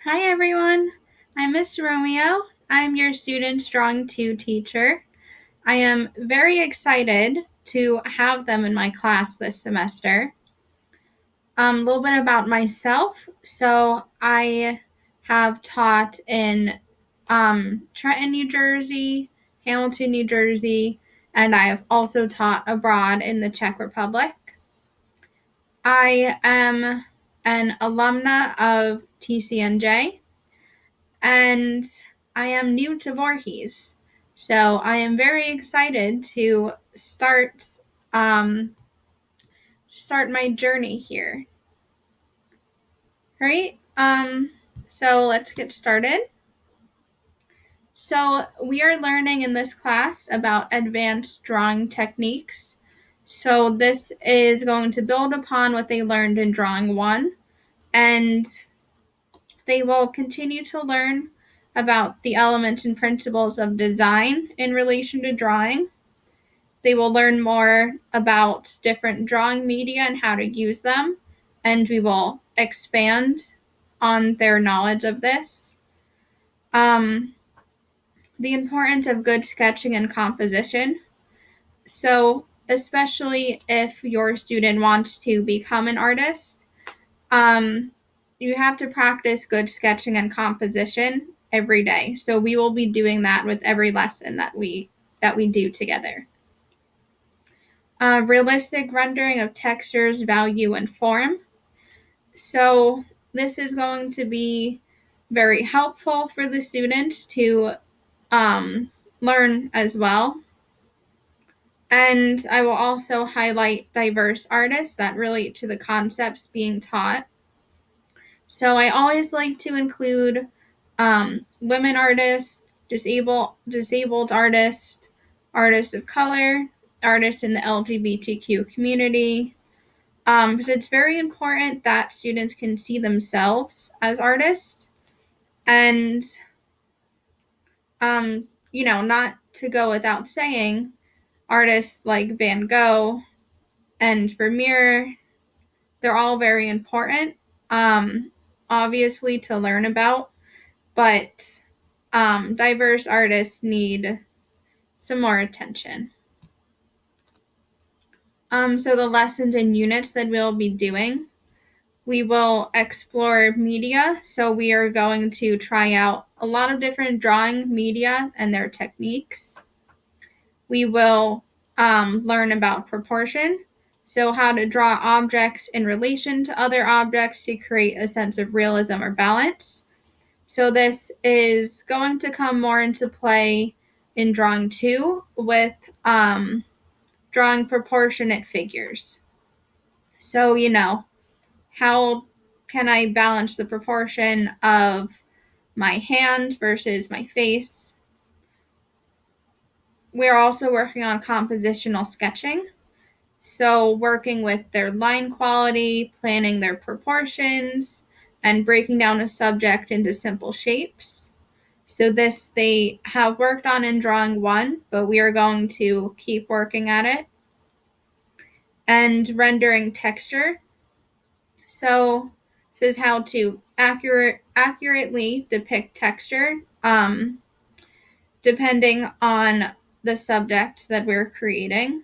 Hi everyone, I'm Miss Romeo. I'm your Student Drawing 2 teacher. I am very excited to have them in my class this semester. A little bit about myself. So I have taught in Trenton, New Jersey, Hamilton, New Jersey, and I have also taught abroad in the Czech Republic. I am an alumna of TCNJ, and I am new to Voorhees. So I am very excited to um, start my journey here. Right? So let's get started. So we are learning in this class about advanced drawing techniques. So this is going to build upon what they learned in drawing 1, and they will continue to learn about the elements and principles of design in relation to drawing. They will learn more about different drawing media and how to use them, and we will expand on their knowledge of this. Um, the importance of good sketching and composition. So, especially if your student wants to become an artist, um, you have to practice good sketching and composition every day. So we will be doing that with every lesson that we do together. Realistic rendering of textures, value, and form. So this is going to be very helpful for the students to learn as well. And I will also highlight diverse artists that relate to the concepts being taught. So I always like to include women artists, disabled artists, artists of color, artists in the LGBTQ community, because it's very important that students can see themselves as artists, and not to go without saying, artists like Van Gogh and Vermeer, they're all very important, obviously to learn about, but diverse artists need some more attention. So the lessons and units that we'll be doing, we will explore media. So we are going to try out a lot of different drawing media and their techniques. We will learn about proportion. So how to draw objects in relation to other objects to create a sense of realism or balance. So this is going to come more into play in drawing 2 with drawing proportionate figures. So, how can I balance the proportion of my hand versus my face? We're also working on compositional sketching. So, working with their line quality, planning their proportions, and breaking down a subject into simple shapes. So this they have worked on in drawing 1, but we are going to keep working at it. And rendering texture. So this is how to accurately depict texture, depending on the subject that we're creating.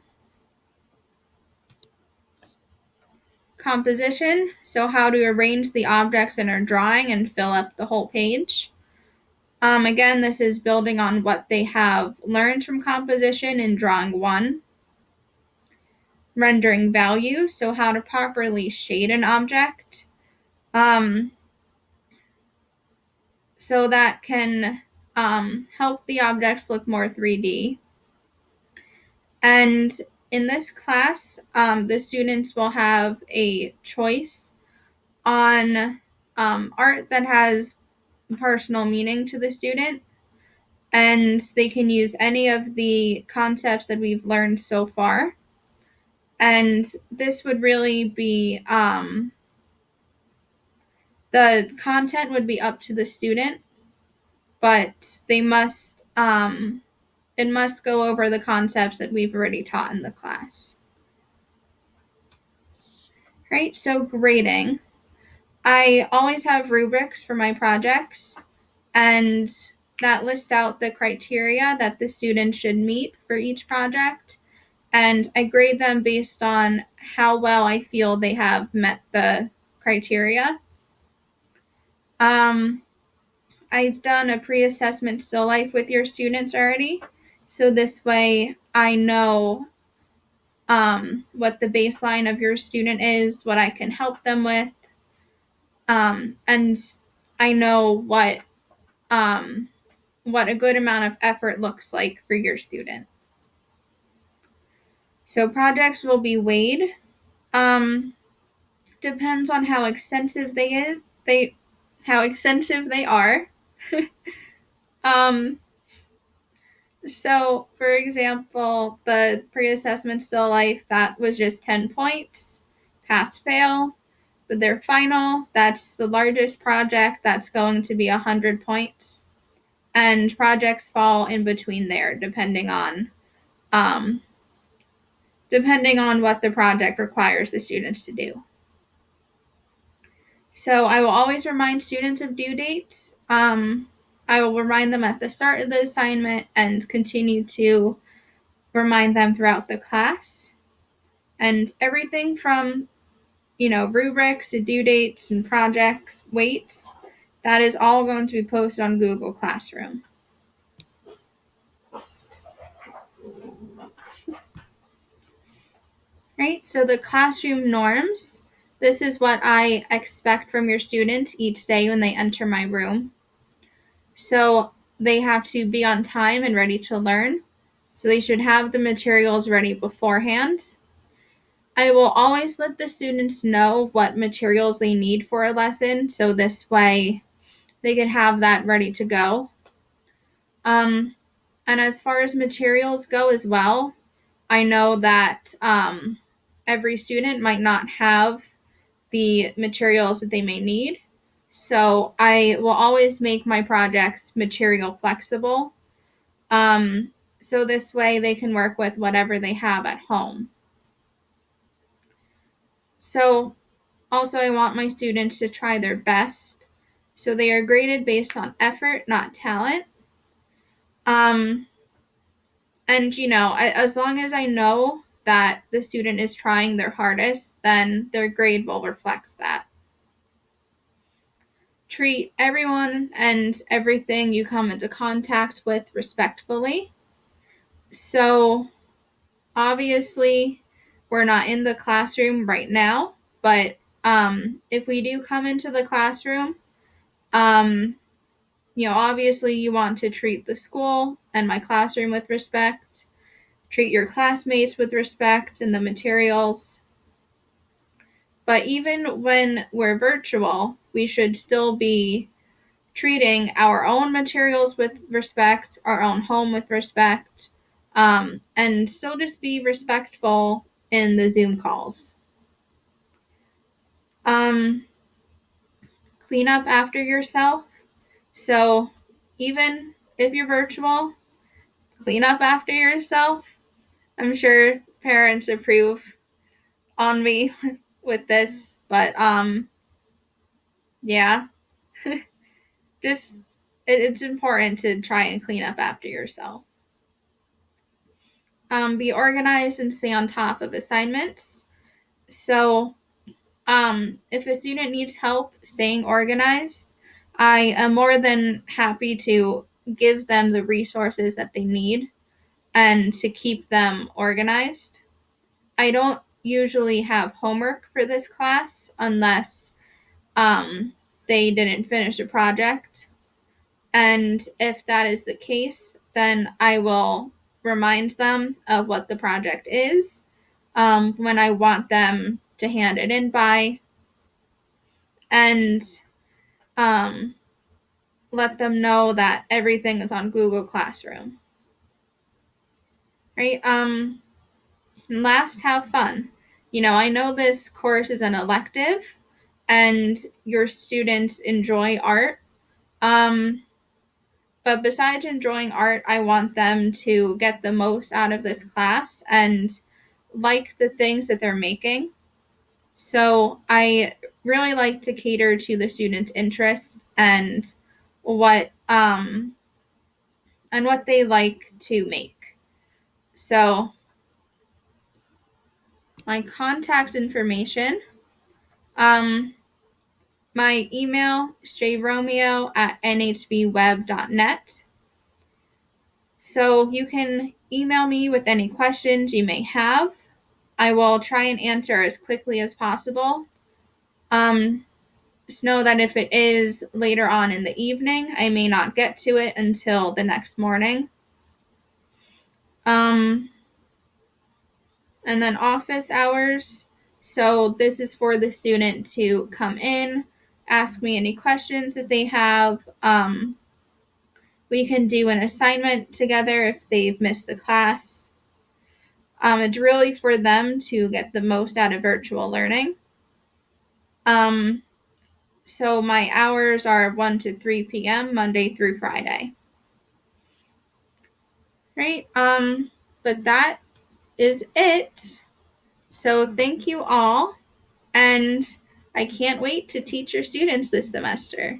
Composition, so how to arrange the objects in our drawing and fill up the whole page. Again, this is building on what they have learned from composition in drawing 1. Rendering values, so how to properly shade an object, so that can help the objects look more 3D. And in this class, the students will have a choice on art that has personal meaning to the student, and they can use any of the concepts that we've learned so far. And this would really be the content would be up to the student, but they must it must go over the concepts that we've already taught in the class. Right, so grading. I always have rubrics for my projects, and that lists out the criteria that the student should meet for each project. And I grade them based on how well I feel they have met the criteria. I've done a pre-assessment still life with your students already. So this way I know what the baseline of your student is, what I can help them with, and I know what a good amount of effort looks like for your student. So projects will be weighed. Um, Depends on how extensive how extensive they are. um, so for example, the pre-assessment still life, that was just 10 points, pass fail. But their final, that's the largest project, that's going to be 100 points. And projects fall in between there, um, depending on what the project requires the students to do. So I will always remind students of due dates. I will remind them at the start of the assignment and continue to remind them throughout the class. And everything from, rubrics to due dates and projects, weights, that is all going to be posted on Google Classroom. Right? So the classroom norms, this is what I expect from your students each day when they enter my room. So they have to be on time and ready to learn. So they should have the materials ready beforehand. I will always let the students know what materials they need for a lesson, so this way they can have that ready to go. And as far as materials go as well, I know that every student might not have the materials that they may need. So I will always make my projects material flexible. So this way they can work with whatever they have at home. So also I want my students to try their best. So they are graded based on effort, not talent. And as long as I know that the student is trying their hardest, then their grade will reflect that. Treat everyone and everything you come into contact with respectfully. So, obviously, we're not in the classroom right now, but if we do come into the classroom, obviously you want to treat the school and my classroom with respect, treat your classmates with respect and the materials. But even when we're virtual, we should still be treating our own materials with respect, our own home with respect, and still just be respectful in the Zoom calls. Clean up after yourself. So even if you're virtual, clean up after yourself. I'm sure parents approve on me with this, but yeah, just it's important to try and clean up after yourself. Be organized and stay on top of assignments. So, if a student needs help staying organized, I am more than happy to give them the resources that they need and to keep them organized. I don't usually have homework for this class unless they didn't finish a project. And if that is the case, then I will remind them of what the project is when I want them to hand it in by, and um, let them know that everything is on Google Classroom. Right? Last, have fun. I know this course is an elective and your students enjoy art. But besides enjoying art, I want them to get the most out of this class and like the things that they're making. So I really like to cater to the students' interests what um and what they like to make. So my contact information, um, my email, shayromeo@nhbweb.net. So you can email me with any questions you may have. I will try and answer as quickly as possible. Just know that if it is later on in the evening, I may not get to it until the next morning. Um, and then office hours. So this is for the student to come in, ask me any questions that they have. We can do an assignment together if they've missed the class. It's really for them to get the most out of virtual learning. So my hours are 1 to 3 p.m. Monday through Friday. Right? But that is it. So thank you all, and I can't wait to teach your students this semester.